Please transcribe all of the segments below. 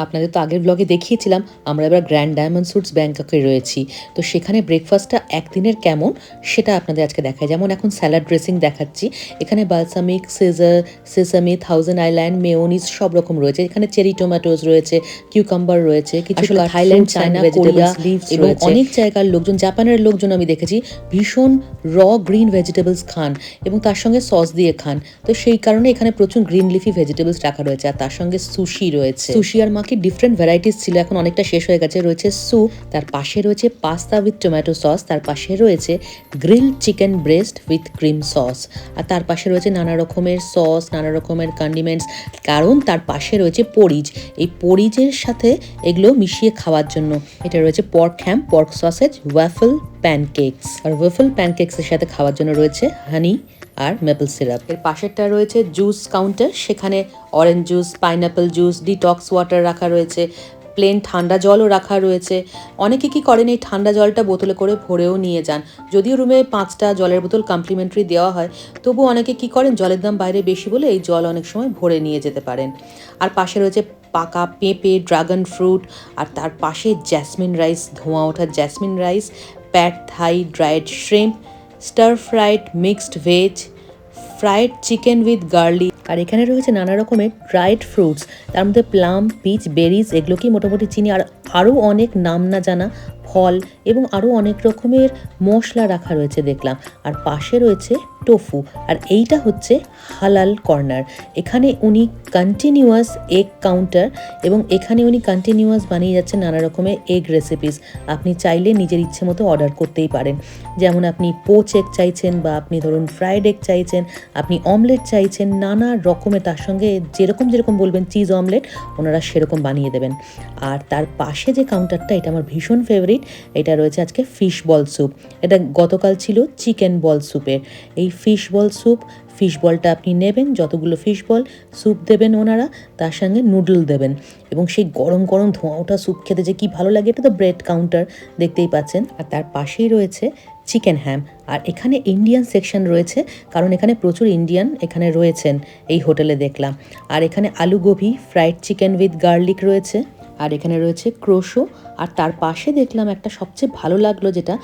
আপনাদের তো আগের ব্লগে দেখিয়েছিলাম আমরা এবার গ্র্যান্ড ডায়মন্ড স্যুটস ব্যাংককে রয়েছি। তো সেখানে ব্রেকফাস্টটা একদিনের কেমন সেটা আপনাদের আজকে দেখায়। যেমন এখন স্যালাড ড্রেসিং দেখাচ্ছি, এখানে balsamic, caesar, sesame, thousand island, mayonnaise সব রকম রয়েছে। এখানে চেরি টমেটোস রয়েছে, কিউকাম্বার রয়েছে, কিছু থাইল্যান্ড, চায়না, কোরিয়া এবং অনেক জায়গার লোকজন, জাপানের লোকজন আমি দেখেছি ভীষণ গ্রিন ভেজিটেবলস খান এবং তার সঙ্গে সস দিয়ে খান। তো সেই কারণে এখানে প্রচুর গ্রিন লিফি ভেজিটেবলস রাখা রয়েছে। আর তার সঙ্গে সুশি রয়েছে। সুশি আর মাকি ডিফারেন্ট ভ্যারাইটিস ছিল, এখন অনেকটা শেষ হয়ে গেছে। রয়েছে স্যুপ, তার পাশে রয়েছে পাস্তা উইথ টমেটো সস, তার পাশে রয়েছে grill chicken breast with cream sauce, আর তার পাশে রয়েছে নানা রকমের সস, নানা রকমের কন্ডিমেন্টস, কারণ তার পাশে রয়েছে পরিজ। এই পরিজের সাথে এগুলো মিশিয়ে খাওয়ার জন্য এটা রয়েছে পর্ক হ্যাম, পর্ক সসেজ, ওয়াফল প্যানকেকস। আর ওয়াফল প্যানকেকসের সাথে খাওয়ার জন্য রয়েছে হানি আর মেপল সিরাপ। এর পাশেরটা রয়েছে জুস কাউন্টার, সেখানে orange juice, pineapple juice, detox water রাখা রয়েছে, প্লেন ঠান্ডা জলও রাখা রয়েছে। অনেকে কি করেন, এই ঠান্ডা জলটা বোতলে করে ভরেও নিয়ে যান। যদিও রুমে 5টা জলের বোতল কমপ্লিমেন্টারি দেওয়া হয়, তবু অনেকে কি করেন, জলের দাম বাইরে বেশি বলে এই জল অনেক সময় ভরে নিয়ে যেতে পারেন। আর পাশে রয়েছে পাকা পেঁপে, ড্রাগন ফ্রুট, আর তার পাশে জ্যাসমিন রাইস, ধোঁয়া ওঠা jasmine rice, pad Thai, dried shrimp, stir fried mixed veg, fried chicken with garlic. আর এখানে রয়েছে নানা রকমের ড্রাইড ফ্রুটস, তার মধ্যে প্লাম, পিচ, বেরিজ, এগুলোকেই মোটামুটি চিনি। আর আরও অনেক নাম না জানা ফল এবং আরও অনেক রকমের মশলা রাখা রয়েছে দেখলাম। আর পাশে রয়েছে টোফু, আর এইটা হচ্ছে হালাল কর্নার। এখানে উনি কন্টিনিউয়াস এগ কাউন্টার এবং এখানে উনি কন্টিনিউয়াস বানিয়ে যাচ্ছেন নানা রকমের এগ রেসিপিস। আপনি চাইলে নিজের ইচ্ছে মতো অর্ডার করতেই পারেন, যেমন আপনি পোচ এগ চাইছেন, বা আপনি ধরুন ফ্রাইড এগ চাইছেন, আপনি অমলেট চাইছেন, নানা রকমের, তার সঙ্গে যেরকম যেরকম বলবেন চিজ অমলেট ওনারা সেরকম বানিয়ে দেবেন। আর তার পাশে যে কাউন্টারটা, এটা আমার ভীষণ ফেভারিট, এটা রয়েছে আজকে ফিশ বল স্যুপ। এটা গতকাল ছিল চিকেন বল স্যুপের। এই ফিশ বল স্যুপ, ফিশ বলটা আপনি নেবেন, যতগুলো ফিশ বল, স্যুপ দেবেন ওনারা, তার সঙ্গে নুডল দেবেন, এবং সেই গরম গরম ধোঁয়া ওঠা স্যুপ খেতে যে কি ভালো লাগে। এটা তো ব্রেড কাউন্টার দেখতেই পাচ্ছেন। আর তার পাশেই রয়েছে চিকেন হ্যাম। আর এখানে ইন্ডিয়ান সেকশন রয়েছে, কারণ এখানে প্রচুর ইন্ডিয়ান এখানে রয়েছেন এই হোটেলে দেখলাম। আর এখানে আলু গোভি, ফ্রাইড চিকেন উইথ গার্লিক রয়েছে, আর এখানে রয়েছে ক্রোশো। আর তার পাশে দেখলাম একটা সবচেয়ে ভালো লাগলো, যেটা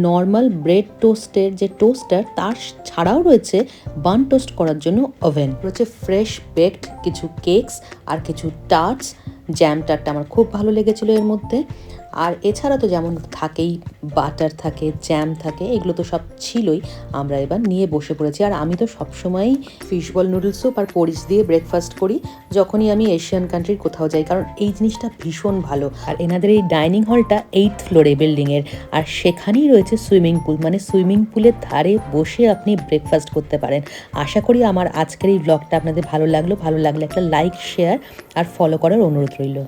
নর্মাল ব্রেড টোস্টের যে টোস্টার, তার ছাড়াও রয়েছে বান টোস্ট করার জন্য ওভেন রয়েছে, ফ্রেশ বেকড কিছু কেকস আর কিছু টার্টস। জ্যাম টার্টটা আমার খুব ভালো লেগেছিলো এর মধ্যে। আর এছাড়া তো যেমন থাকেই, বাটার থাকে, জ্যাম থাকে, এগুলো তো সব ছিলই। আমরা এবার নিয়ে বসে পড়েছি। আর আমি তো সবসময়ই ফিশ বল, নুডল স্যুপ আর পরিচ দিয়ে ব্রেকফাস্ট করি যখনই আমি এশিয়ান কান্ট্রির কোথাও যাই, কারণ এই জিনিসটা ভীষণ ভালো। আর এনাদের এই ডাইনিং হলটা 8th ফ্লোরে বিল্ডিংয়ের, আর সেখানেই রয়েছে সুইমিং পুল, মানে সুইমিং পুলের ধারে বসে আপনি ব্রেকফাস্ট করতে পারেন। আশা করি আমার আজকের এই ব্লগটা আপনাদের ভালো লাগলো। ভালো লাগলে একটা লাইক, শেয়ার আর ফলো করার অনুরোধ রইল।